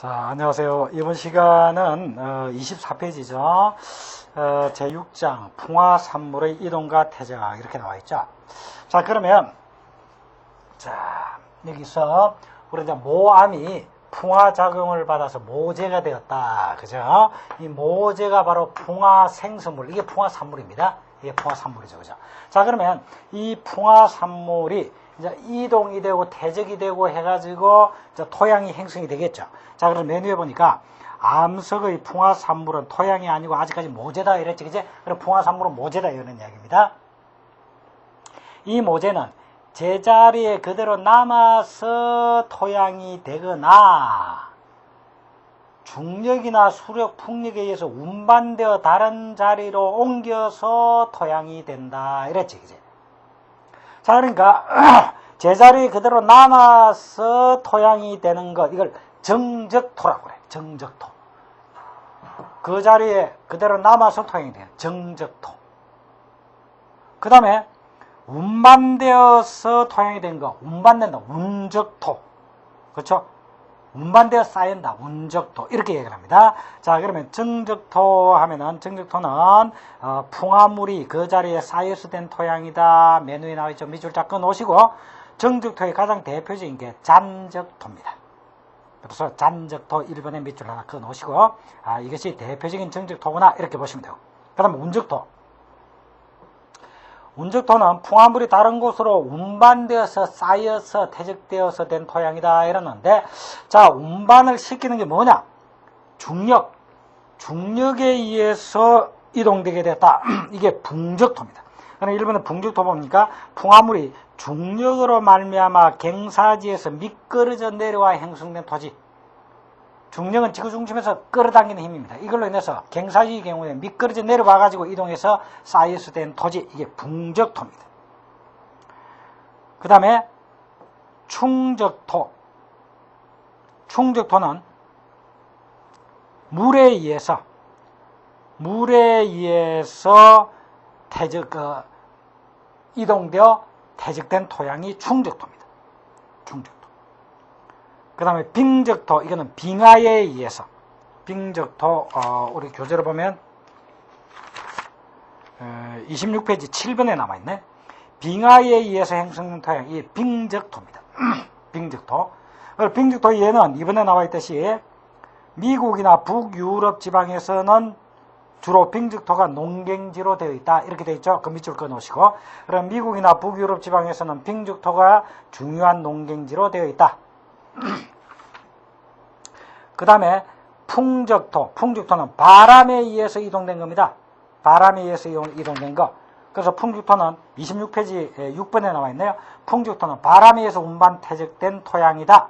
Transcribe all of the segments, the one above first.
자, 안녕하세요. 이번 시간은 24페이지죠. 제6장 풍화산물의 이동과 퇴적 이렇게 나와 있죠. 자, 그러면 자, 여기서 우리 이제 모암이 풍화작용을 받아서 모재가 되었다. 그죠? 이 모재가 바로 풍화생수물, 이게 풍화산물입니다. 이게 풍화산물이죠. 그죠? 자, 그러면 이 풍화산물이 이제 이동이 되고 퇴적이 되고 해가지고 이제 토양이 행성이 되겠죠. 자, 그래서 메뉴에 보니까 암석의 풍화산물은 토양이 아니고 아직까지 모재다 이랬지, 그제? 그럼 풍화산물은 모재다 이런 이야기입니다. 이 모재는 제자리에 그대로 남아서 토양이 되거나 중력이나 수력, 풍력에 의해서 운반되어 다른 자리로 옮겨서 토양이 된다 이랬지, 그제? 자, 그러니까 제자리에 그대로 남아서 토양이 되는 것, 이걸 정적토라고 그래. 정적토. 그 자리에 그대로 남아서 토양이 돼요. 정적토. 그 다음에 운반되어서 토양이 된 거, 운반된다. 운적토. 그렇죠? 운반되어 쌓인다. 운적토. 이렇게 얘기를 합니다. 자, 그러면 정적토 하면은, 정적토는 풍화물이 그 자리에 쌓여서 된 토양이다. 메뉴에 나와있죠. 밑줄 쫙 끊어오시고, 정적토의 가장 대표적인 게 잔적토입니다. 그래서 잔적토 1번에 밑줄 하나 끊어오시고, 이것이 대표적인 정적토구나 이렇게 보시면 되고, 그 다음에 운적토. 운적토는 풍화물이 다른 곳으로 운반되어서 쌓여서 퇴적되어서 된 토양이다 이러는데, 자, 운반을 시키는 게 뭐냐? 중력에 의해서 이동되게 됐다. 이게 붕적토입니다. 그럼 1번에 붕적토 보니까 풍화물이 중력으로 말미암아 갱사지에서 미끄러져 내려와 형성된 토지. 중력은 지구 중심에서 끌어당기는 힘입니다. 이걸로 인해서 갱사지의 경우에 미끄러져 내려와 가지고 이동해서 쌓여서 된 토지, 이게 붕적토입니다. 그 다음에 충적토. 충적토는 물에 의해서 이동되어 퇴적된 토양이 충적토입니다. 충적토. 그 다음에 빙적토, 이거는 빙하에 의해서. 빙적토, 우리 교재로 보면 26페이지 7번에 남아있네. 빙하에 의해서 형성된 토양, 이 빙적토입니다. 빙적토. 빙적토 얘는 이번에 나와있듯이 미국이나 북유럽 지방에서는 주로 빙적토가 농경지로 되어 있다. 이렇게 되어 있죠. 그 밑줄 끊어오시고. 그럼 미국이나 북유럽 지방에서는 빙적토가 중요한 농경지로 되어 있다. 그 다음에 풍적토. 풍적토는 바람에 의해서 이동된 겁니다. 바람에 의해서 이동된 거. 그래서 풍적토는 26페이지 6번에 나와 있네요. 풍적토는 바람에 의해서 운반 퇴적된 토양이다.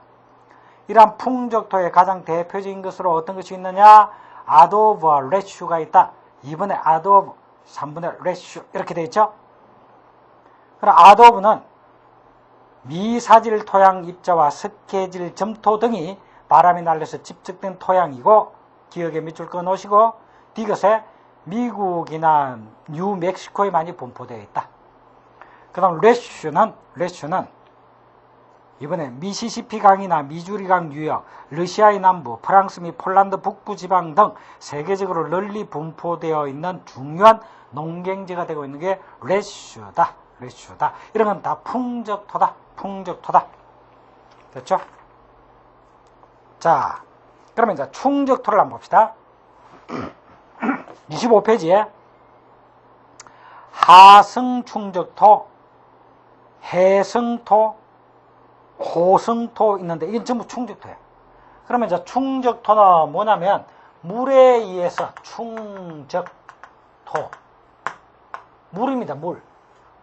이러한 풍적토의 가장 대표적인 것으로 어떤 것이 있느냐? 아도브와 레슈가 있다. 2번에 아도브, 3번에 레슈 이렇게 되어 있죠. 그럼 아도브는 미사질 토양 입자와 석회질 점토 등이 바람이 날려서 집적된 토양이고, 기억에 밑줄 끊으시고, 이것에 미국이나 뉴멕시코에 많이 분포되어 있다. 그 다음 레슈는 이번에 미시시피 강이나 미주리 강 유역, 러시아의 남부, 프랑스 및 폴란드 북부 지방 등 세계적으로 널리 분포되어 있는 중요한 농경지가 되고 있는 게 레슈다. 이런 건 다 풍적토다. 됐죠? 자, 그러면 이제 충적토를 한번 봅시다. 25페이지에 하성충적토, 해성토, 호성토 있는데 이건 전부 충적토예요. 그러면 이제 충적토는 뭐냐면 물에 의해서 충적토, 물입니다.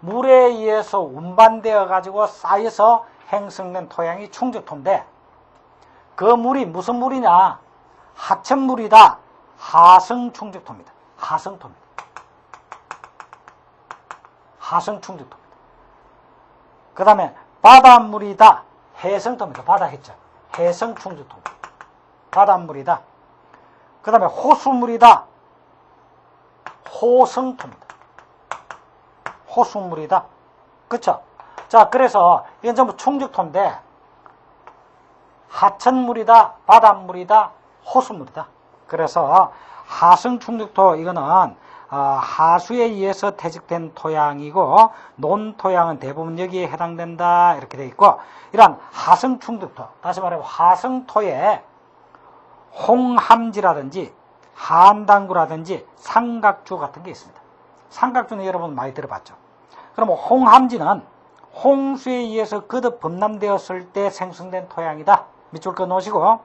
물에 의해서 운반되어 가지고 쌓여서 형성된 토양이 충적토인데, 그 물이 무슨 물이냐? 하천물이다. 하성충적토입니다. 하성충적토입니다. 그 다음에 바닷물이다. 해성토입니다. 바다 했죠. 해성충적토입니다. 바닷물이다. 그 다음에 호수물이다. 호성토입니다. 호수물이다. 그쵸? 자, 그래서 이건 전부 충적토인데, 하천물이다, 바닷물이다, 호수물이다. 그래서 하성충죽토 이거는 하수에 의해서 퇴직된 토양이고 논토양은 대부분 여기에 해당된다 이렇게 되어 있고, 이러한 하성충죽토, 다시 말하면 화성토에 홍함지라든지 한당구라든지 삼각주 같은 게 있습니다. 삼각주는 여러분 많이 들어봤죠. 그럼 홍함지는 홍수에 의해서 거듭 범람되었을 때 생성된 토양이다. 밑줄 거 놓으시고,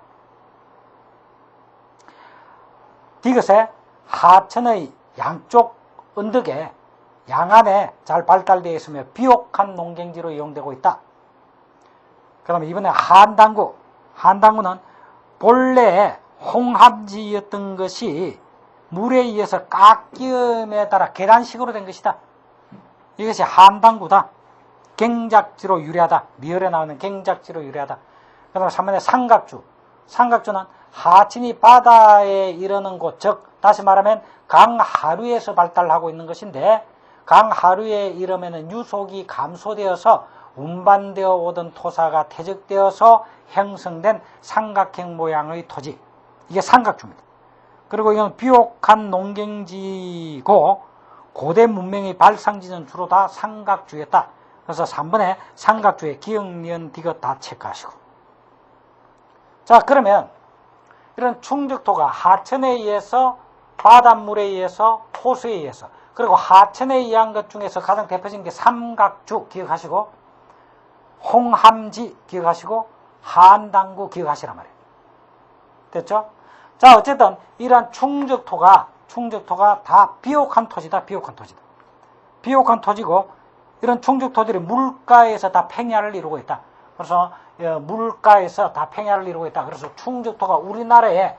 디귿에 하천의 양쪽 언덕에 양안에 잘 발달되어 있으며 비옥한 농경지로 이용되고 있다. 그 다음에 이번에 한당구는 본래 홍합지였던 것이 물에 의해서 깎임에 따라 계단식으로 된 것이다. 이것이 한당구다. 갱작지로 유래하다. 미열에 나오는 갱작지로 유래하다. 그 다음에 3번에 삼각주는 하천이 바다에 이르는 곳, 즉 다시 말하면 강하류에서 발달하고 있는 것인데, 강하류에 이르면은 유속이 감소되어서 운반되어 오던 토사가 퇴적되어서 형성된 삼각형 모양의 토지, 이게 삼각주입니다. 그리고 이건 비옥한 농경지고 고대 문명의 발상지는 주로 다 삼각주였다. 그래서 3번에 삼각주의 기억, 니은, 디귿 다 체크하시고. 자, 그러면 이런 충적토가 하천에 의해서, 바닷물에 의해서, 호수에 의해서, 그리고 하천에 의한 것 중에서 가장 대표적인 게 삼각주 기억하시고, 홍함지 기억하시고, 한당구 기억하시란 말이에요. 됐죠? 자, 어쨌든 이러한 충적토가 다 비옥한 토지다. 비옥한 토지고, 이런 충적토들이 물가에서 다 팽야를 이루고 있다. 그래서 물가에서 다 팽야를 이루고 있다. 그래서 충적토가 우리나라의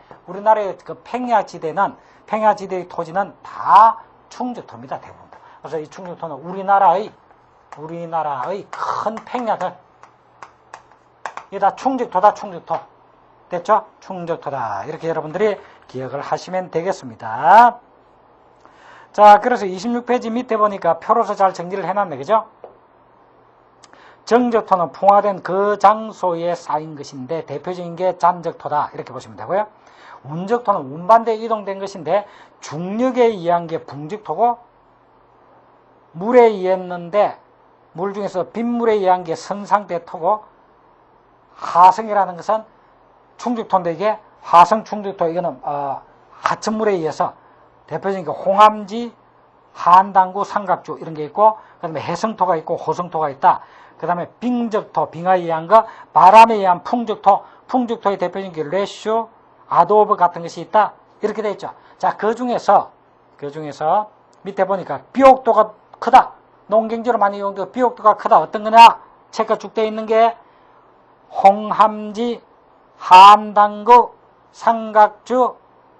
그 팽야지대의 토지는 다 충적토입니다. 대부분. 그래서 이 충적토는 우리나라의 큰 팽야들, 이게 다 충적토다. 됐죠? 충적토다. 이렇게 여러분들이 기억을 하시면 되겠습니다. 자, 그래서 26페이지 밑에 보니까 표로서 잘 정리를 해놨네. 그죠? 정적토는 풍화된 그 장소에 쌓인 것인데 대표적인 게 잔적토다. 이렇게 보시면 되고요. 운적토는 운반대에 이동된 것인데 중력에 의한 게 풍적토고, 물에 의했는데 물 중에서 빗물에 의한 게 선상대토고, 하성이라는 것은 충적토인데 이게 화성충적토, 이거는 하천물에 의해서 대표적인 게 홍함지, 한당구, 삼각주 이런 게 있고, 그 다음에 해성토가 있고 호성토가 있다. 그 다음에 빙적토, 빙하에 의한 거, 바람에 의한 풍적토의 대표적인 게 레슈, 아도브 같은 것이 있다. 이렇게 되어 있죠. 자, 그 중에서 밑에 보니까 비옥도가 크다. 농경지로 많이 이용되고 비옥도가 크다. 어떤 거냐? 체크가 쭉 되어 있는 게 홍함지, 한당구, 삼각주,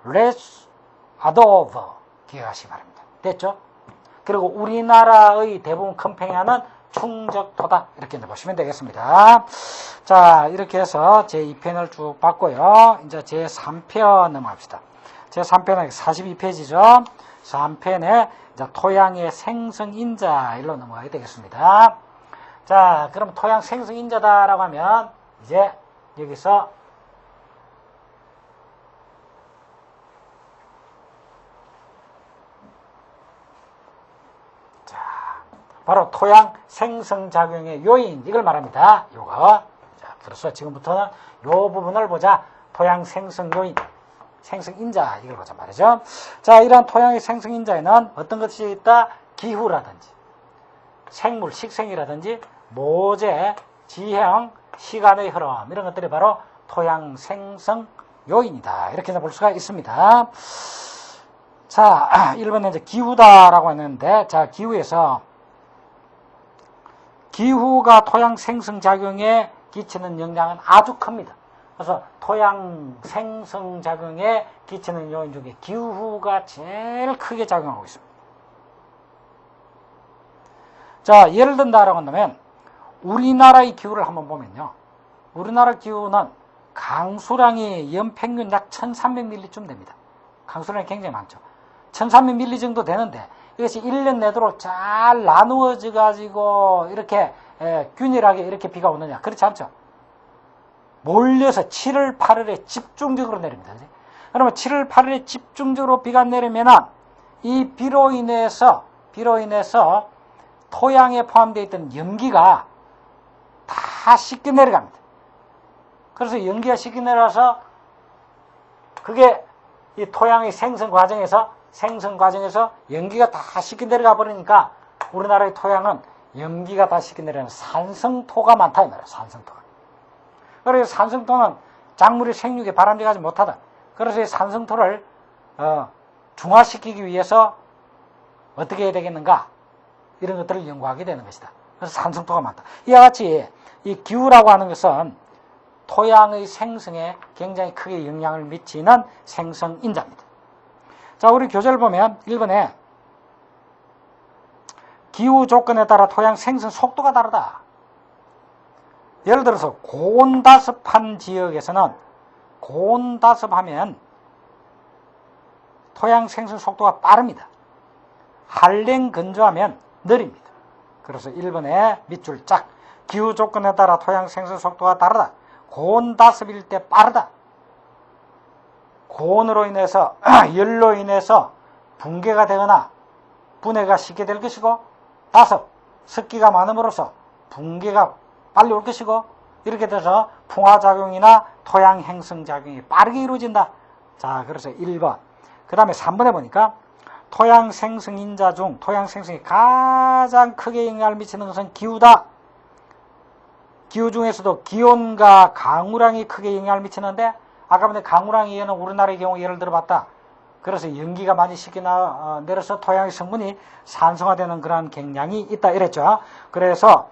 레슈, 아도브 기억하시기 바랍니다. 됐죠? 그리고 우리나라의 대부분 큰 팽야는 충적토다. 이렇게 보시면 되겠습니다. 자, 이렇게 해서 제2편을 쭉 봤고요. 이제 제3편 넘어갑시다. 제3편은 42페이지죠. 3편에 이제 토양의 생성인자 일로 넘어가야 되겠습니다. 자, 그럼 토양 생성인자다라고 하면 이제 여기서 바로 토양 생성작용의 요인, 이걸 말합니다. 요거. 자, 그래서 지금부터는 요 부분을 보자. 토양 생성 요인, 생성인자, 이걸 보자 말이죠. 자, 이러한 토양의 생성인자에는 어떤 것이 있다? 기후라든지, 생물, 식생이라든지, 모재, 지형, 시간의 흐름, 이런 것들이 바로 토양 생성 요인이다. 이렇게 볼 수가 있습니다. 자, 1번은 이제 기후다라고 했는데, 자, 기후가 토양 생성작용에 끼치는 영향은 아주 큽니다. 그래서 토양 생성작용에 끼치는 요인 중에 기후가 제일 크게 작용하고 있습니다. 자, 예를 든다라고 한다면 우리나라의 기후를 한번 보면요. 우리나라 기후는 강수량이 연평균 약 1300ml쯤 됩니다. 강수량이 굉장히 많죠. 1300ml 정도 되는데 이것이 1년 내도록 잘 나누어져 가지고 이렇게 균일하게 이렇게 비가 오느냐? 그렇지 않죠. 몰려서 7월, 8월에 집중적으로 내립니다. 그러면 7월, 8월에 집중적으로 비가 내리면은 이 비로 인해서 토양에 포함되어 있던 염기가 다 씻겨 내려갑니다. 그래서 염기가 씻겨 내려와서 그게 이 토양의 생성 과정에서 염기가 다 씻겨 내려가 버리니까 우리나라의 토양은 염기가 다 씻겨 내려가는 산성토가 많다 이 말이에요. 산성토가. 그래서 산성토는 작물의 생육에 바람직하지 못하다. 그래서 이 산성토를 중화시키기 위해서 어떻게 해야 되겠는가? 이런 것들을 연구하게 되는 것이다. 그래서 산성토가 많다. 이와 같이 이 기후라고 하는 것은 토양의 생성에 굉장히 크게 영향을 미치는 생성인자입니다. 자, 우리 교재를 보면 1번에 기후 조건에 따라 토양 생성 속도가 다르다. 예를 들어서 고온다습한 지역에서는 고온다습하면 토양 생성 속도가 빠릅니다. 한랭 건조하면 느립니다. 그래서 1번에 밑줄 짝. 기후 조건에 따라 토양 생성 속도가 다르다. 고온다습일 때 빠르다. 고온으로 인해서 열로 인해서 붕괴가 되거나 분해가 쉽게 될 것이고, 다습, 습기가 많음으로써 붕괴가 빨리 올 것이고, 이렇게 돼서 풍화작용이나 토양 행성작용이 빠르게 이루어진다. 자, 그래서 1번. 그 다음에 3번에 보니까 토양 생성인자 중 토양 생성에 가장 크게 영향을 미치는 것은 기후다. 기후 중에서도 기온과 강우량이 크게 영향을 미치는데, 아까 전에 강우량이 우리나라의 경우 예를 들어봤다. 그래서 연기가 많이 씻겨 내려서 토양의 성분이 산성화되는 그런 경향이 있다 이랬죠. 그래서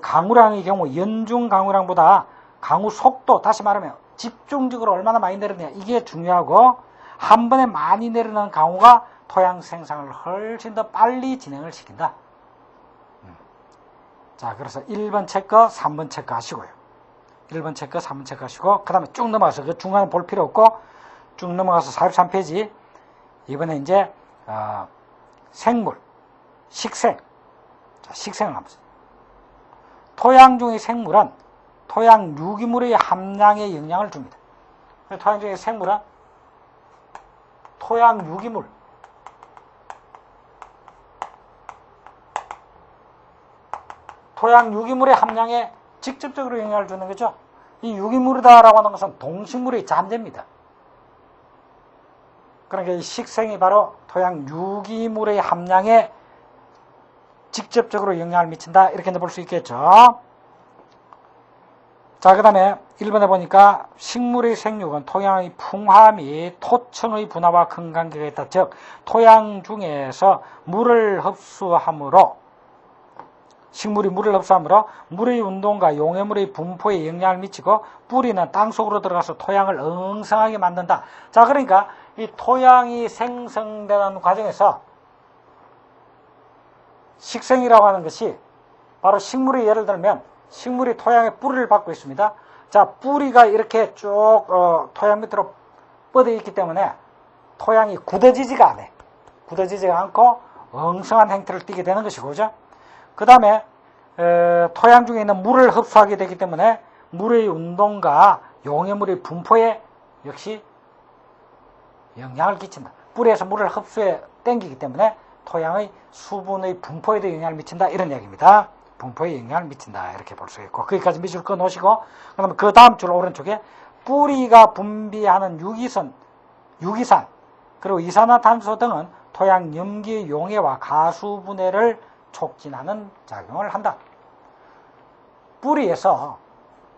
강우량의 경우 연중 강우량보다 강우 속도, 다시 말하면 집중적으로 얼마나 많이 내리느냐, 이게 중요하고, 한 번에 많이 내리는 강우가 토양 생성을 훨씬 더 빨리 진행을 시킨다. 자, 그래서 1번 체크, 3번 체크 하시고요. 1번 체크, 3번 체크 하시고, 그 다음에 쭉 넘어가서, 그 중간에 볼 필요 없고, 쭉 넘어가서 43페이지. 이번에 이제, 생물, 식생. 자, 식생을 하면서. 토양 중의 생물은 토양 유기물의 함량에 영향을 줍니다. 토양 중의 생물은 토양 유기물. 토양 유기물의 함량에 직접적으로 영향을 주는 거죠. 이 유기물이다라고 하는 것은 동식물의 잠재입니다. 그러니까 이 식생이 바로 토양 유기물의 함량에 직접적으로 영향을 미친다. 이렇게 볼 수 있겠죠. 자, 그 다음에 1번에 보니까 식물의 생육은 토양의 풍화 및 토층의 분화와 큰 관계가 있다. 즉, 토양 중에서 물을 흡수함으로, 식물이 물을 흡수함으로 물의 운동과 용해물의 분포에 영향을 미치고, 뿌리는 땅속으로 들어가서 토양을 엉성하게 만든다. 자, 그러니까 이 토양이 생성되는 과정에서 식생이라고 하는 것이 바로 식물의, 예를 들면 식물이 토양에 뿌리를 받고 있습니다. 자, 뿌리가 이렇게 쭉 토양 밑으로 뻗어 있기 때문에 토양이 굳어지지가 않아요. 굳어지지가 않고 엉성한 행태를 띠게 되는 것이고, 그죠? 그 다음에 토양 중에 있는 물을 흡수하게 되기 때문에 물의 운동과 용해물의 분포에 역시 영향을 끼친다. 뿌리에서 물을 흡수해 당기기 때문에 토양의 수분의 분포에도 영향을 미친다. 이런 이야기입니다. 분포에 영향을 미친다. 이렇게 볼 수 있고, 거기까지 밑줄 꺼 놓으시고, 그다음에 그 다음 줄 오른쪽에 뿌리가 분비하는 유기산, 그리고 이산화탄소 등은 토양 염기 용해와 가수분해를 촉진하는 작용을 한다. 뿌리에서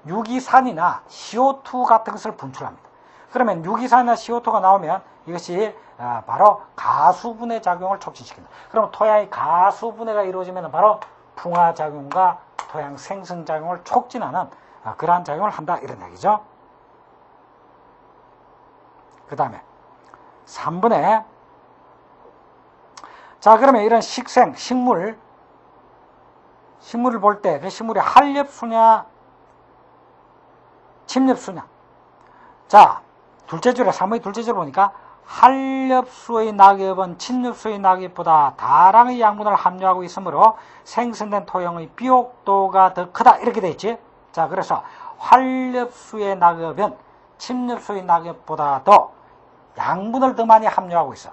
유기산이나 CO2 같은 것을 분출합니다. 그러면 유기산이나 CO2가 나오면 이것이 바로 가수분해 작용을 촉진시킨다. 그럼 토양의 가수분해가 이루어지면 바로 풍화작용과 토양 생성작용을 촉진하는 그러한 작용을 한다. 이런 얘기죠. 그 다음에 3번에, 자, 그러면 이런 식물을 볼 때 그 식물이 한렵수냐 침렵수냐. 자, 둘째 줄에 3번의 둘째 줄 보니까 한렵수의 낙엽은 침엽수의 낙엽보다 다량의 양분을 함유하고 있으므로 생성된 토양의 비옥도가 더 크다. 이렇게 돼 있지. 자, 그래서 활엽수의 낙엽은 침엽수의 낙엽보다도 양분을 더 많이 함유하고 있어.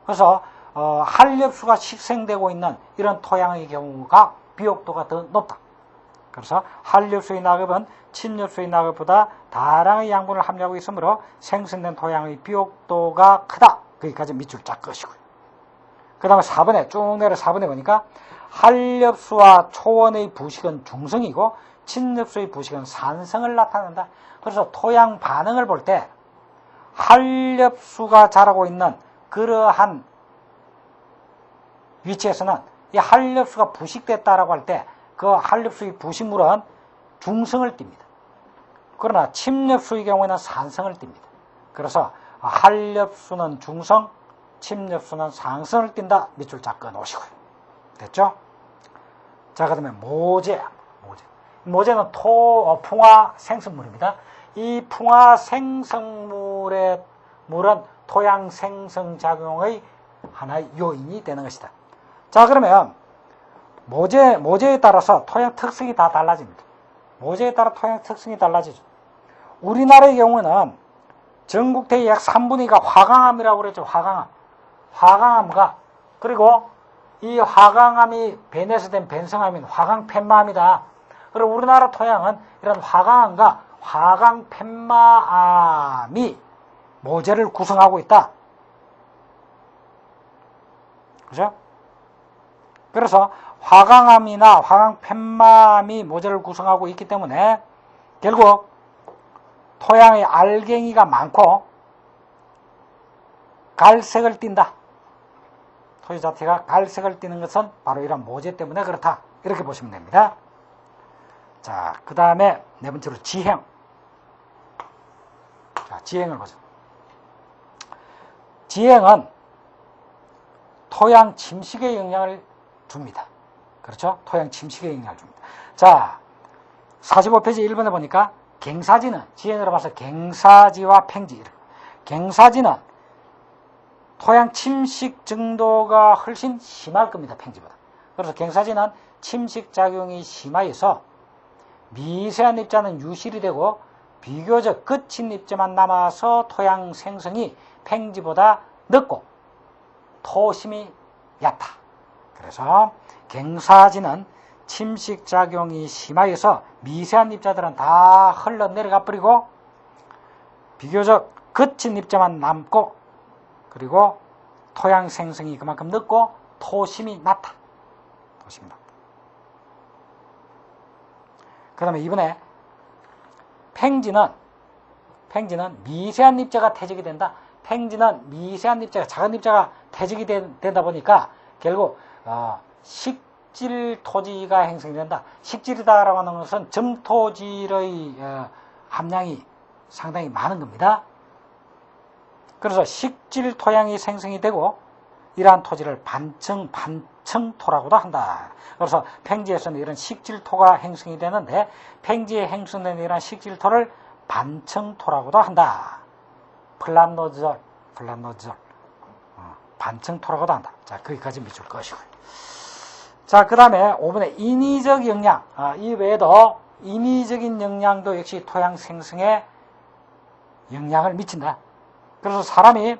그래서 활엽수가 식생되고 있는 이런 토양의 경우가 비옥도가 더 높다. 그래서 활엽수의 낙엽은 침엽수의 낙엽보다 다량의 양분을 함유하고 있으므로 생성된 토양의 비옥도가 크다. 거기까지 밑줄 쫙 그으시고요. 그 다음에 4번에 쭉 내려 4번에 보니까 활엽수와 초원의 부식은 중성이고 침엽수의 부식은 산성을 나타낸다. 그래서 토양 반응을 볼 때 활엽수가 자라고 있는 그러한 위치에서는 이 활엽수가 부식됐다라고 할 때 그 활엽수의 부식물은 중성을 띱니다. 그러나 침엽수의 경우에는 산성을 띱니다. 그래서 활엽수는 중성, 침엽수는 상성을 띈다. 밑줄 쫙 그어놓으시고요. 됐죠? 자, 그 다음에 모재는 풍화 생성물입니다. 이 풍화 생성물의 물은 토양 생성작용의 하나의 요인이 되는 것이다. 자, 그러면 모재에 따라서 토양 특성이 다 달라집니다. 모재에 따라 토양 특성이 달라지죠. 우리나라의 경우는 전국 대의 약 3분의 2가 화강암이라고 그랬죠. 화강암과 그리고 이 화강암이 변해서 된 변성암인 화강펜마암이다. 그리고 우리나라 토양은 이런 화강암과 화강펜마암이 모재를 구성하고 있다. 그죠? 그래서 화강암이나 화강펜마암이 모재를 구성하고 있기 때문에 결국 토양의 알갱이가 많고 갈색을 띈다. 토지 자체가 갈색을 띠는 것은 바로 이런 모재 때문에 그렇다. 이렇게 보시면 됩니다. 자, 그 다음에 네 번째로 지행. 자, 지행을 보죠. 지행은 토양 침식에 영향을 줍니다. 그렇죠? 토양 침식에 영향을 줍니다. 자, 45페이지 1번에 보니까 갱사지는 지행으로 봐서 갱사지와 팽지. 갱사지는 토양 침식 정도가 훨씬 심할 겁니다. 팽지보다. 그래서 갱사지는 침식 작용이 심하여서 미세한 입자는 유실이 되고 비교적 거친 입자만 남아서 토양 생성이 팽지보다 늦고 토심이 얕다. 그래서 갱사지는 침식 작용이 심하여서 미세한 입자들은 다 흘러내려가 버리고 비교적 거친 입자만 남고 그리고 토양 생성이 그만큼 늦고 토심이 낮다. 토심이 낮다. 그 다음에 이번에 팽지는 미세한 입자가 퇴적이 된다. 팽지는 미세한 입자가 작은 입자가 퇴적이 된다 보니까 결국 식질 토지가 형성된다. 식질이다라고 하는 것은 점토질의 함량이 상당히 많은 겁니다. 그래서 식질 토양이 생성이 되고 이러한 토지를 반청토라고도 한다. 그래서 팽지에서는 이런 식질토가 형성이 되는데 팽지에 형성된 이러한 식질토를 반청토라고도 한다. 플란노절 반청토라고도 한다. 자, 거기까지 밑줄 것이고요. 자, 그 다음에 5번에 인위적 영향. 이 외에도 인위적인 영향도 역시 토양 생성에 영향을 미친다. 그래서 사람이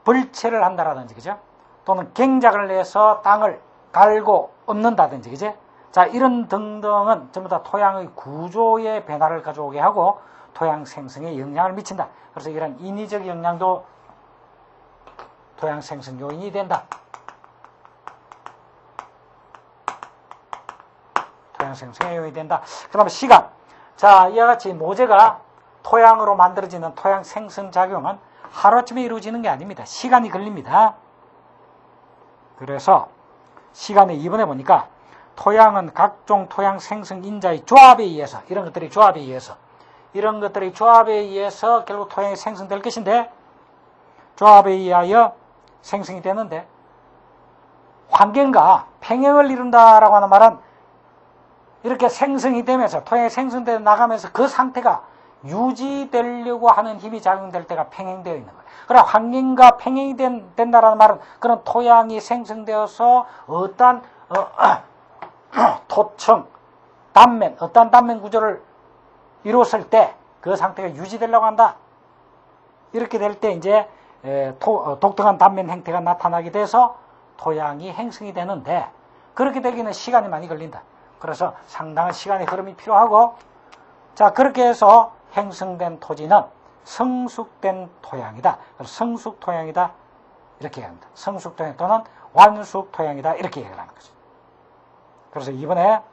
벌채를 한다라든지, 그죠? 또는 갱작을 내서 땅을 갈고 엎는다든지, 그죠? 자, 이런 등등은 전부 다 토양의 구조의 변화를 가져오게 하고 토양 생성에 영향을 미친다. 그래서 이런 인위적 영향도 토양 생성 요인이 된다. 토양 생성에 요인이 된다. 그 다음에 시간. 자, 이와 같이 모재가 토양으로 만들어지는 토양 생성 작용은 하루아침에 이루어지는 게 아닙니다. 시간이 걸립니다. 그래서 시간에 2번에 보니까 토양은 각종 토양 생성 인자의 조합에 의해서 이런 것들이 조합에 의해서 결국 토양이 생성될 것인데 조합에 의하여 생성이 되는데 환경과 평행을 이룬다라고 하는 말은 이렇게 생성이 되면서 토양이 생성되어 나가면서 그 상태가 유지되려고 하는 힘이 작용될 때가 평행되어 있는 거예요. 그러나 환경과 평행이 된다라는 말은 그런 토양이 생성되어서 어떠한 토층, 단면, 어떠한 단면 구조를 이뤘을 때 그 상태가 유지되려고 한다. 이렇게 될 때 이제 독특한 단면 형태가 나타나게 돼서 토양이 행성이 되는데, 그렇게 되기는 시간이 많이 걸린다. 그래서 상당한 시간의 흐름이 필요하고, 자, 그렇게 해서 행성된 토지는 성숙된 토양이다. 성숙 토양이다. 이렇게 얘기합니다. 성숙 토양 또는 완숙 토양이다. 이렇게 얘기를 하는 거죠. 그래서 이번에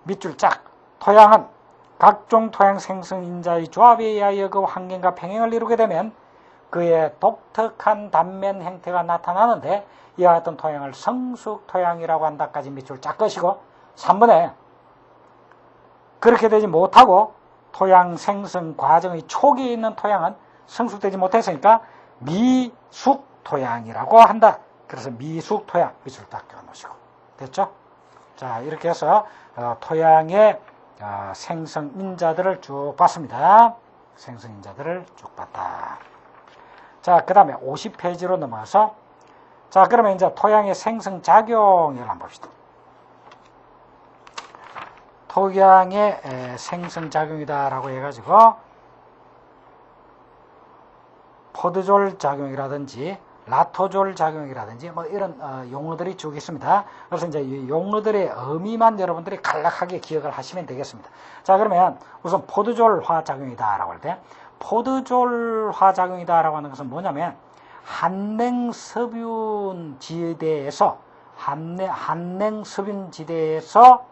밑줄 짝, 토양은 각종 토양 생성 인자의 조합에 의하여 그 환경과 평행을 이루게 되면 그의 독특한 단면 형태가 나타나는데, 이와 같은 토양을 성숙 토양이라고 한다까지 밑줄 짝 것이고, 3번에 그렇게 되지 못하고 토양 생성 과정의 초기에 있는 토양은 성숙되지 못했으니까 미숙 토양이라고 한다. 그래서 미숙 토양 밑줄 딱 껴 놓으시고, 됐죠? 자, 이렇게 해서 토양의 생성 인자들을 쭉 봤습니다. 생성 인자들을 쭉 봤다. 자, 그 다음에 50페이지로 넘어가서, 자, 그러면 이제 토양의 생성 작용을 한번 봅시다. 토양의 생성 작용이다라고 해가지고 포드졸 작용이라든지 라토졸 작용이라든지 뭐 이런 용어들이 쭉 있습니다. 그래서 이제 이 용어들의 의미만 여러분들이 간략하게 기억을 하시면 되겠습니다. 자, 그러면 우선 포드졸화 작용이다라고 할 때, 포드졸화 작용이다라고 하는 것은 뭐냐면 한냉서뷴 지대에서 한냉서뷴 지대에서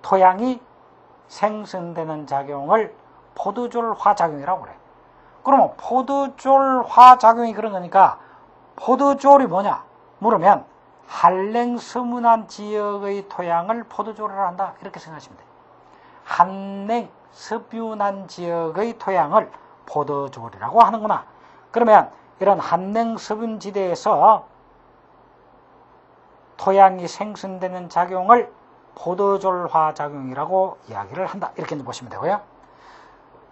토양이 생성되는 작용을 포드졸화 작용이라고 그래요. 그러면 포드졸화 작용이 그런 거니까 포드졸이 뭐냐 물으면 한냉서뷴한 지역의 토양을 포드졸을 한다, 이렇게 생각하시면 돼요. 한냉서뷴한 지역의 토양을 포드졸이라고 하는구나. 그러면 이런 한냉서뷴 지대에서 토양이 생성되는 작용을 포드졸화 작용이라고 이야기를 한다, 이렇게 보시면 되고요.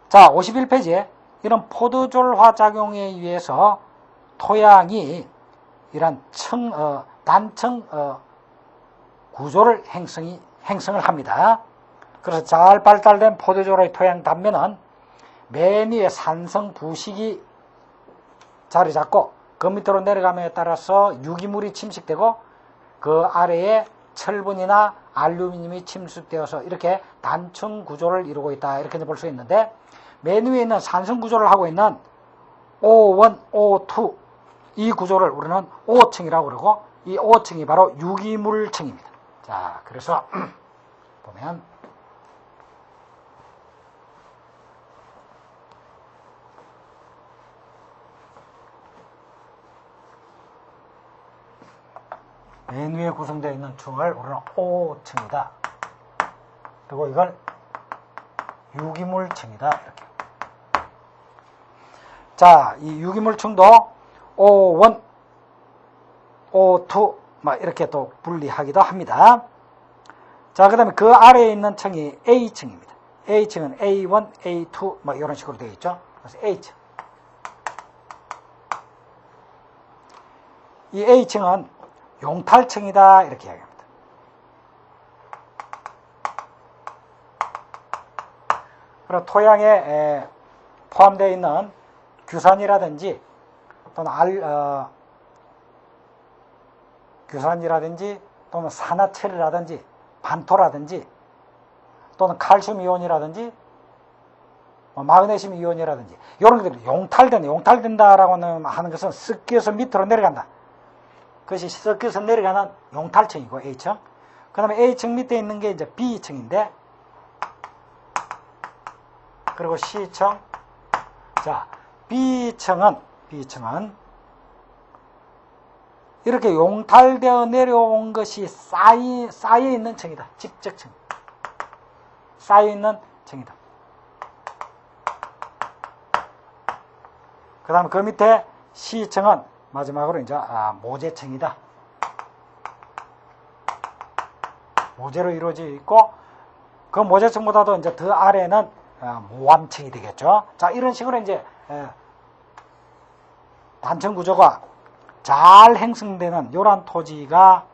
자, 51페이지에 이런 포드졸화 작용에 의해서 토양이 이런 단층 구조를 행성을 합니다. 그래서 잘 발달된 포드졸의 토양 단면은 맨 위에 산성 부식이 자리 잡고 그 밑으로 내려감에 따라서 유기물이 침식되고 그 아래에 철분이나 알루미늄이 침수되어서 이렇게 단층 구조를 이루고 있다, 이렇게 볼 수 있는데, 맨 위에 있는 산성 구조를 하고 있는 O1, O2 이 구조를 우리는 O층이라고 그러고, 이 O층이 바로 유기물층입니다. 자, 그래서 보면 맨 위에 구성되어 있는 층을 우리는 O층이다. 그리고 이걸 유기물층이다, 이렇게. 자, 이 유기물층도 O1, O2 이렇게 또 분리하기도 합니다. 자, 그 다음에 그 아래에 있는 층이 A층입니다. A층은 A1, A2 이런 식으로 되어 있죠. 그래서 A층. 이 A층은 용탈층이다, 이렇게 이야기합니다. 그리고 토양에 포함되어 있는 규산이라든지 또는 규산이라든지 또는 산화철이라든지 반토라든지 또는 칼슘 이온이라든지 마그네슘 이온이라든지 이런 것들이 용탈된다라고 하는 것은 섞여서 밑으로 내려간다. 그것이 섞여서 내려가는 용탈층이고 A층. 그 다음에 A층 밑에 있는 게 이제 B층인데, 그리고 C층. 자, B층은 이렇게 용탈되어 내려온 것이 쌓여 있는 층이다. 집적층. 쌓여 있는 층이다. 그 다음에 그 밑에 C층은 마지막으로 이제 모재층이다. 모재로 이루어져 있고, 그 모재층보다도 이제 더 아래는 모암층이 되겠죠. 자, 이런 식으로 이제 단층 구조가 잘 형성되는 이러한 토지가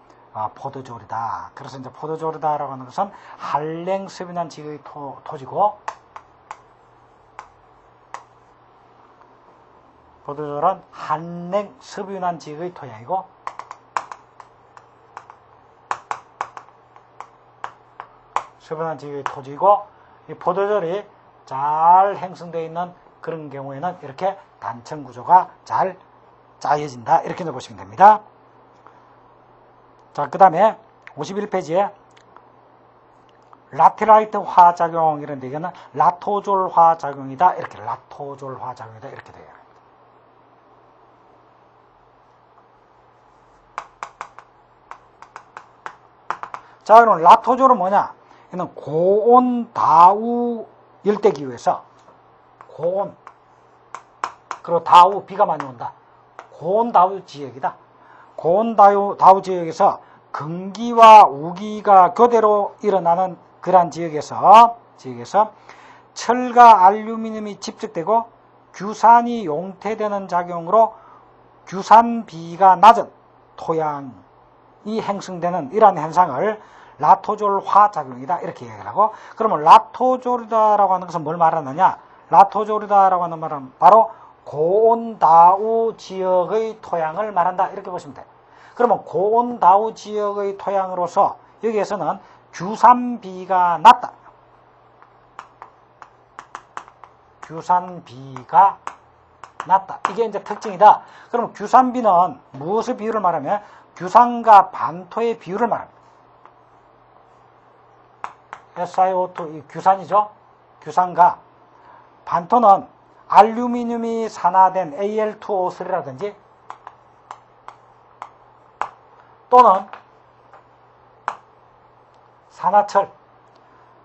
포도조리다. 그래서 이제 포도조리다라고 하는 것은 한랭섭연한 지역의 토지고, 포도조는 한랭섭연한 지역의 토양이고, 섭연한 지역의 토지고, 이 포도절이 잘 형성되어 있는 그런 경우에는 이렇게 단층 구조가 잘 짜여진다. 이렇게 보시면 됩니다. 자, 그 다음에 51페이지에 라테라이트 화작용 이런 데 이거는 라토졸 화작용이다. 이렇게 라토졸 화작용이다. 이렇게 돼요. 자, 그럼 라토졸은 뭐냐? 이는 고온 다우 열대기후에서 고온, 그리고 다우, 비가 많이 온다. 고온 다우 지역이다. 고온 다우 지역에서 건기와 우기가 교대로 일어나는 그러한 지역에서 철과 알루미늄이 집적되고 규산이 용태되는 작용으로 규산비가 낮은 토양이 형성되는 이러한 현상을 라토졸 화작용이다. 이렇게 얘기를 하고, 그러면 라토졸이다라고 하는 것은 뭘 말하느냐? 라토졸이다라고 하는 말은 바로 고온다우 지역의 토양을 말한다. 이렇게 보시면 돼요. 그러면 고온다우 지역의 토양으로서 여기에서는 규산비가 낮다. 규산비가 낮다. 이게 이제 특징이다. 그럼 규산비는 무엇의 비율을 말하면 규산과 반토의 비율을 말합니다. SiO2, 이 규산이죠. 규산과 반토는 알루미늄이 산화된 Al2O3라든지 또는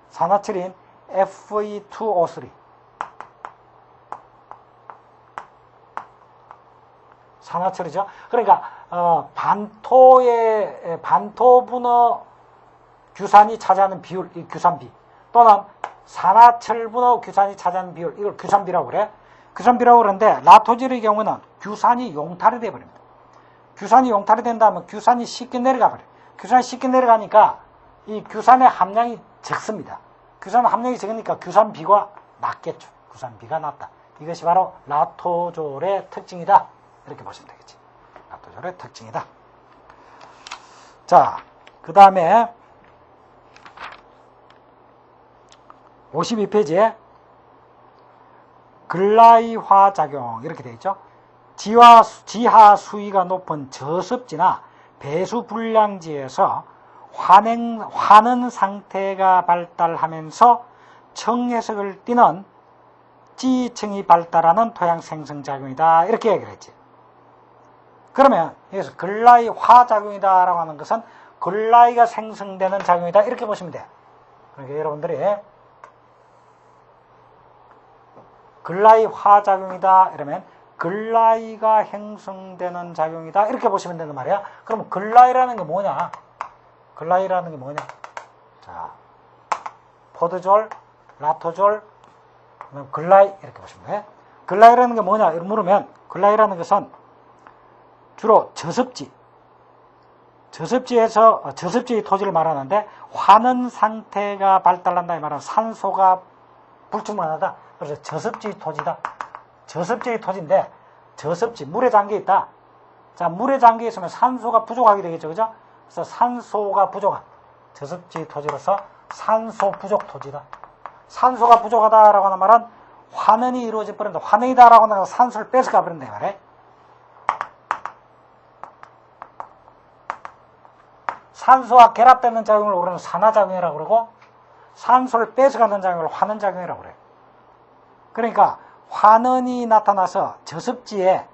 산화철인 Fe2O3 산화철이죠. 그러니까 반토 분호 규산이 차지하는 비율, 이 규산비, 또는 산화철 분호 규산이 차지하는 비율, 이걸 규산비라고 그래. 규산비라고 그러는데 라토졸의 경우는 규산이 용탈이 되어버립니다. 규산이 용탈이 된다면 규산이 쉽게 내려가 버려요. 규산이 쉽게 내려가니까 이 규산의 함량이 적습니다. 규산 함량이 적으니까 규산비가 낮겠죠. 규산비가 낮다. 이것이 바로 라토졸의 특징이다. 이렇게 보시면 되겠지. 라토졸의 특징이다. 자, 그 다음에 52페이지에 글라이화 작용 이렇게 되어 있죠. 지하 수위가 높은 저습지나 배수 불량지에서 화는 상태가 발달하면서 청해석을 띠는 지층이 발달하는 토양 생성 작용이다. 이렇게 얘기를 했지. 그러면 여기서 글라이화 작용이다라고 하는 것은 글라이가 생성되는 작용이다. 이렇게 보시면 돼요. 그러니까 여러분들이 글라이 화작용이다 이러면 글라이가 형성되는 작용이다 이렇게 보시면 되는 말이야. 그럼 글라이라는 게 뭐냐? 글라이라는 게 뭐냐? 자, 포도졸, 라토졸, 글라이 이렇게 보시면 돼. 글라이라는 게 뭐냐? 물으면 글라이라는 것은 주로 저습지의 토지를 말하는데 화는 상태가 발달한다 이 말은 산소가 불충분하다. 그래서 저습지의 토지다. 저습지의 토지인데 저습지, 물에 잠겨 있다. 자, 물에 잠겨 있으면 산소가 부족하게 되겠죠. 그죠? 그래서 산소가 부족한 저습지의 토지로서 산소 부족 토지다. 산소가 부족하다라고 하는 말은 환원이 이루어져 버린다. 환원이다라고 하는 건 산소를 뺏어가 버린다 이 말이에요. 산소와 결합되는 작용을 우리는 산화작용이라고 그러고 산소를 뺏어가는 작용을 환원작용이라고 그래요. 그러니까 환원이 나타나서 저습지에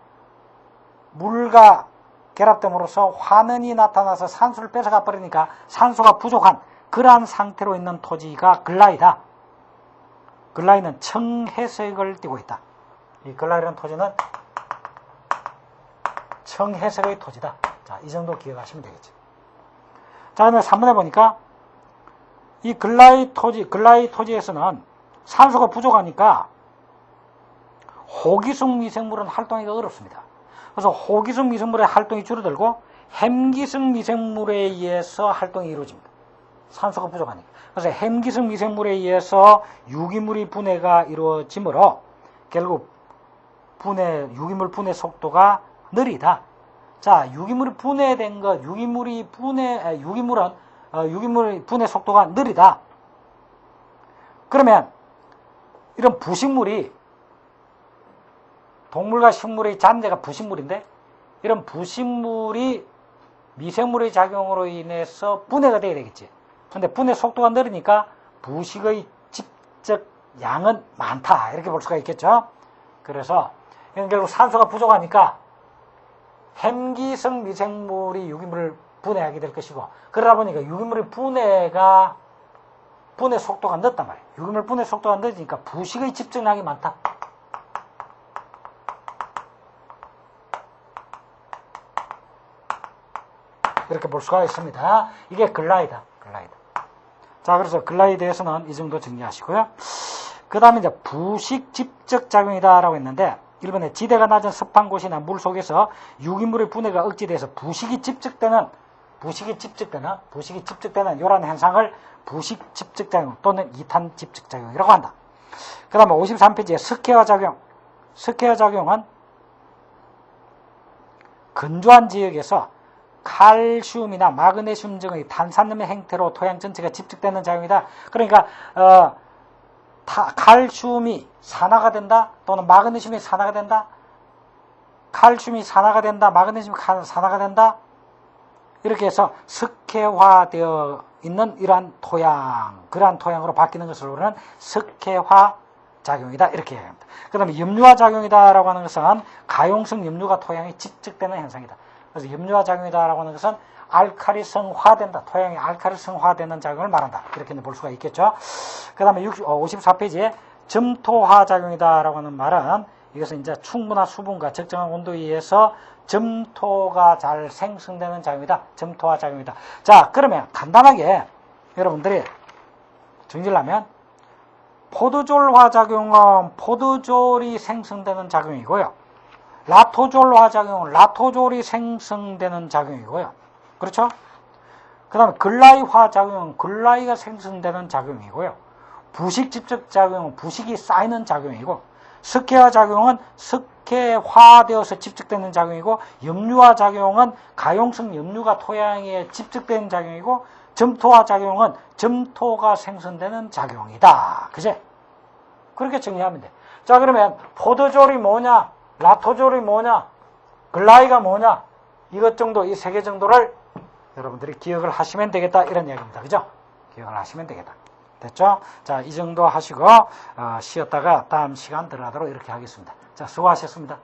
물과 결합됨으로써 환원이 나타나서 산소를 뺏어가 버리니까 산소가 부족한 그러한 상태로 있는 토지가 글라이다. 글라이는 청해석을 띠고 있다. 이 글라이라는 토지는 청해석의 토지다. 자, 이 정도 기억하시면 되겠죠. 자, 그다음에 3번에 보니까 이 글라이 토지에서는 산소가 부족하니까 호기성 미생물은 활동하기가 어렵습니다. 그래서 호기성 미생물의 활동이 줄어들고 햄기성 미생물에 의해서 활동이 이루어집니다. 산소가 부족하니까. 그래서 햄기성 미생물에 의해서 유기물이 분해가 이루어지므로 결국 유기물 분해 속도가 느리다. 자, 유기물이 분해된 것, 유기물 분해 속도가 느리다. 그러면 이런 부식물이 동물과 식물의 잔재가 부식물인데 이런 부식물이 미생물의 작용으로 인해서 분해가 돼야 되겠지. 근데 분해 속도가 느리니까 부식의 집적 양은 많다. 이렇게 볼 수가 있겠죠. 그래서 이건 결국 산소가 부족하니까 햄기성 미생물이 유기물을 분해하게 될 것이고, 그러다 보니까 유기물의 분해 속도가 늦단 말이에요. 유기물 분해 속도가 늦으니까 부식의 집적량이 많다. 이렇게 볼 수가 있습니다. 이게 글라이드. 자, 그래서 글라이드에서는 이 정도 정리하시고요. 그 다음에 이제 부식 집적 작용이다라고 했는데, 1번에 지대가 낮은 습한 곳이나 물 속에서 유기물의 분해가 억제돼서 부식이 집적되는 이런 현상을 부식 집적작용 또는 이탄 집적작용이라고 한다. 그 다음에 53페이지에 석회화 작용은 건조한 지역에서 칼슘이나 마그네슘 등의 탄산염의 행태로 토양 전체가 집적되는 작용이다. 그러니까 칼슘이 산화가 된다 또는 마그네슘이 산화가 된다, 칼슘이 산화가 된다, 마그네슘이 산화가 된다, 이렇게 해서 석회화되어 있는 이러한 그러한 토양으로 바뀌는 것을 우리는 석회화 작용이다 이렇게 얘기합니다. 그 다음에 염류화 작용이다라고 하는 것은 가용성 염류가 토양에 집적되는 현상이다. 그래서 염류화 작용이다라고 하는 것은 알칼리성화된다. 토양이 알칼리성화되는 작용을 말한다. 이렇게 볼 수가 있겠죠. 그 다음에 54페이지에 점토화 작용이다라고 하는 말은 이것은 이제 충분한 수분과 적정한 온도에 의해서 점토가 잘 생성되는 작용이다. 점토화 작용이다. 자, 그러면 간단하게 여러분들이 정리를 하면 포도졸화 작용은 포도졸이 생성되는 작용이고요. 라토졸화 작용은 라토졸이 생성되는 작용이고요. 그렇죠? 그 다음에 글라이화 작용은 글라이가 생성되는 작용이고요. 부식 집적 작용은 부식이 쌓이는 작용이고, 석회화 작용은 석회화되어서 집적되는 작용이고, 염류화 작용은 가용성 염류가 토양에 집적되는 작용이고, 점토화 작용은 점토가 생성되는 작용이다. 그제? 그렇게 정리하면 돼. 자, 그러면 포도졸이 뭐냐? 라토졸이 뭐냐? 글라이가 뭐냐? 이것 정도, 이 세 개 정도를 여러분들이 기억을 하시면 되겠다. 이런 이야기입니다. 그죠? 기억을 하시면 되겠다. 됐죠? 자, 이 정도 하시고 쉬었다가 다음 시간 들어가도록 이렇게 하겠습니다. 자, 수고하셨습니다.